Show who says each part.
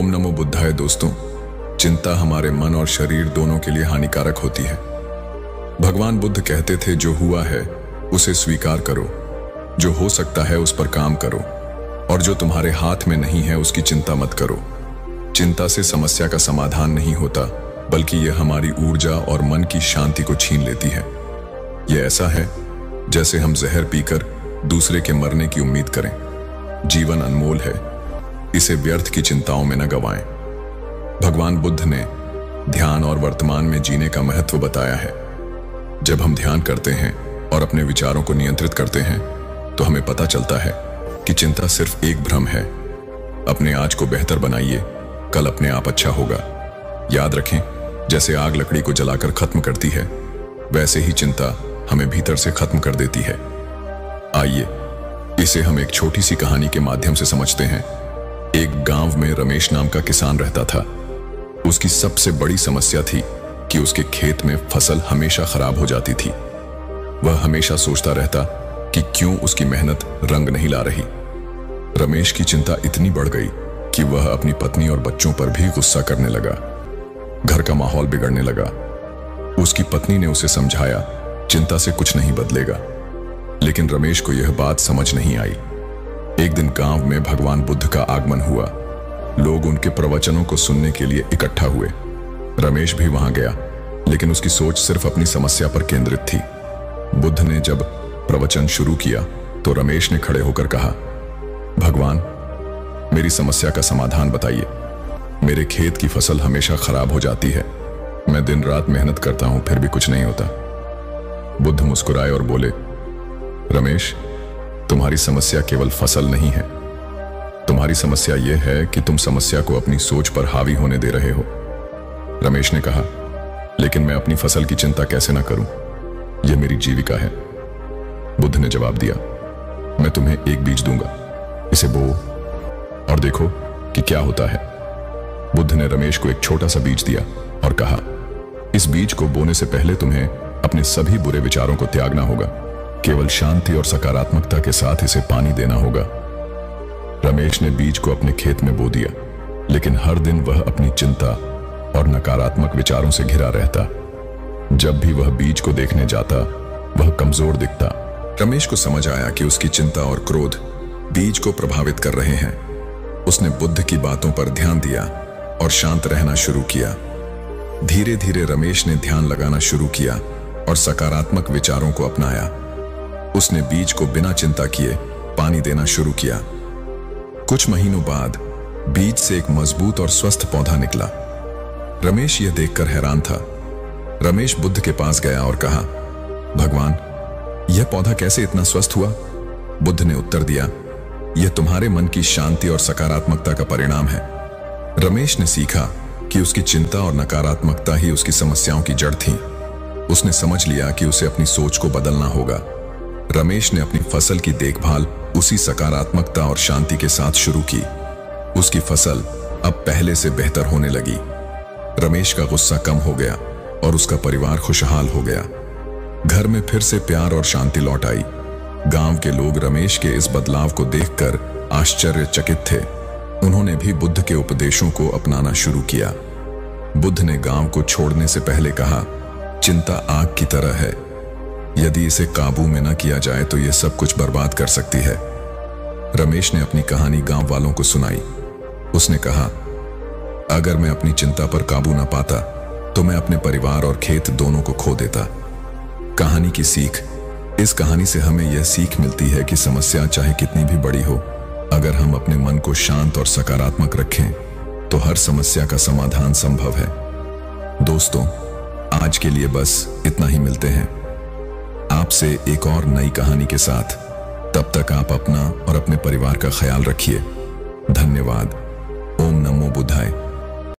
Speaker 1: ओम नमो बुद्धाय। दोस्तों, चिंता हमारे मन और शरीर दोनों के लिए हानिकारक होती है। भगवान बुद्ध कहते थे, जो हुआ है उसे स्वीकार करो, जो हो सकता है उस पर काम करो, और जो तुम्हारे हाथ में नहीं है उसकी चिंता मत करो। चिंता से समस्या का समाधान नहीं होता, बल्कि यह हमारी ऊर्जा और मन की शांति को छीन लेती है। यह ऐसा है जैसे हम जहर पीकर दूसरे के मरने की उम्मीद करें। जीवन अनमोल है, इसे व्यर्थ की चिंताओं में न गंवाएं। भगवान बुद्ध ने ध्यान और वर्तमान में जीने का महत्व बताया है। जब हम ध्यान करते हैं और अपने विचारों को नियंत्रित करते हैं, तो हमें पता चलता है कि चिंता सिर्फ एक भ्रम है। अपने आज को बेहतर बनाइए, कल अपने आप अच्छा होगा। याद रखें, जैसे आग लकड़ी को जलाकर खत्म करती है, वैसे ही चिंता हमें भीतर से खत्म कर देती है। आइए इसे हम एक छोटी सी कहानी के माध्यम से समझते हैं। एक गांव में रमेश नाम का किसान रहता था। उसकी सबसे बड़ी समस्या थी कि उसके खेत में फसल हमेशा खराब हो जाती थी। वह हमेशा सोचता रहता कि क्यों उसकी मेहनत रंग नहीं ला रही। रमेश की चिंता इतनी बढ़ गई कि वह अपनी पत्नी और बच्चों पर भी गुस्सा करने लगा। घर का माहौल बिगड़ने लगा। उसकी पत्नी ने उसे समझाया, चिंता से कुछ नहीं बदलेगा, लेकिन रमेश को यह बात समझ नहीं आई। एक दिन गांव में भगवान बुद्ध का आगमन हुआ। लोग उनके प्रवचनों को सुनने के लिए इकट्ठा हुए। रमेश भी वहां गया, लेकिन उसकी सोच सिर्फ अपनी समस्या पर केंद्रित थी। बुद्ध ने जब प्रवचन शुरू किया तो रमेश ने खड़े होकर कहा, भगवान, मेरी समस्या का समाधान बताइए। मेरे खेत की फसल हमेशा खराब हो जाती है। मैं दिन रात मेहनत करता हूं, फिर भी कुछ नहीं होता। बुद्ध मुस्कुराए और बोले, रमेश, तुम्हारी समस्या केवल फसल नहीं है। तुम्हारी समस्या यह है कि तुम समस्या को अपनी सोच पर हावी होने दे रहे हो। रमेश ने कहा, लेकिन मैं अपनी फसल की चिंता कैसे ना करूं? यह मेरी जीविका है। बुद्ध ने जवाब दिया, मैं तुम्हें एक बीज दूंगा, इसे बो और देखो कि क्या होता है। बुद्ध ने रमेश को एक छोटा सा बीज दिया और कहा, इस बीज को बोने से पहले तुम्हें अपने सभी बुरे विचारों को त्यागना होगा। केवल शांति और सकारात्मकता के साथ इसे पानी देना होगा। रमेश ने बीज को अपने खेत में बो दिया, लेकिन हर दिन वह अपनी चिंता और नकारात्मक विचारों से घिरा रहता। जब भी वह बीज को देखने जाता, वह कमजोर दिखता। रमेश को समझ आया कि उसकी चिंता और क्रोध बीज को प्रभावित कर रहे हैं। उसने बुद्ध की बातों पर ध्यान दिया और शांत रहना शुरू किया। धीरे धीरे रमेश ने ध्यान लगाना शुरू किया और सकारात्मक विचारों को अपनाया। उसने बीज को बिना चिंता किए पानी देना शुरू किया। कुछ महीनों बाद बीज से एक मजबूत और स्वस्थ पौधा निकला। रमेश यह देखकर हैरान था। रमेश बुद्ध के पास गया और कहा, भगवान, यह पौधा कैसे इतना स्वस्थ हुआ? बुद्ध ने उत्तर दिया, यह तुम्हारे मन की शांति और सकारात्मकता का परिणाम है। रमेश ने सीखा कि उसकी चिंता और नकारात्मकता ही उसकी समस्याओं की जड़ थी। उसने समझ लिया कि उसे अपनी सोच को बदलना होगा। रमेश ने अपनी फसल की देखभाल उसी सकारात्मकता और शांति के साथ शुरू की। उसकी फसल अब पहले से बेहतर होने लगी। रमेश का गुस्सा कम हो गया और उसका परिवार खुशहाल हो गया। घर में फिर से प्यार और शांति लौट आई। गांव के लोग रमेश के इस बदलाव को देखकर आश्चर्यचकित थे। उन्होंने भी बुद्ध के उपदेशों को अपनाना शुरू किया। बुद्ध ने गांव को छोड़ने से पहले कहा, चिंता आग की तरह है। यदि इसे काबू में न किया जाए तो यह सब कुछ बर्बाद कर सकती है। रमेश ने अपनी कहानी गांव वालों को सुनाई। उसने कहा, अगर मैं अपनी चिंता पर काबू न पाता तो मैं अपने परिवार और खेत दोनों को खो देता। कहानी की सीख। इस कहानी से हमें यह सीख मिलती है कि समस्या चाहे कितनी भी बड़ी हो, अगर हम अपने मन को शांत और सकारात्मक रखें तो हर समस्या का समाधान संभव है। दोस्तों, आज के लिए बस इतना ही। मिलते हैं आपसे एक और नई कहानी के साथ। तब तक आप अपना और अपने परिवार का ख्याल रखिए। धन्यवाद।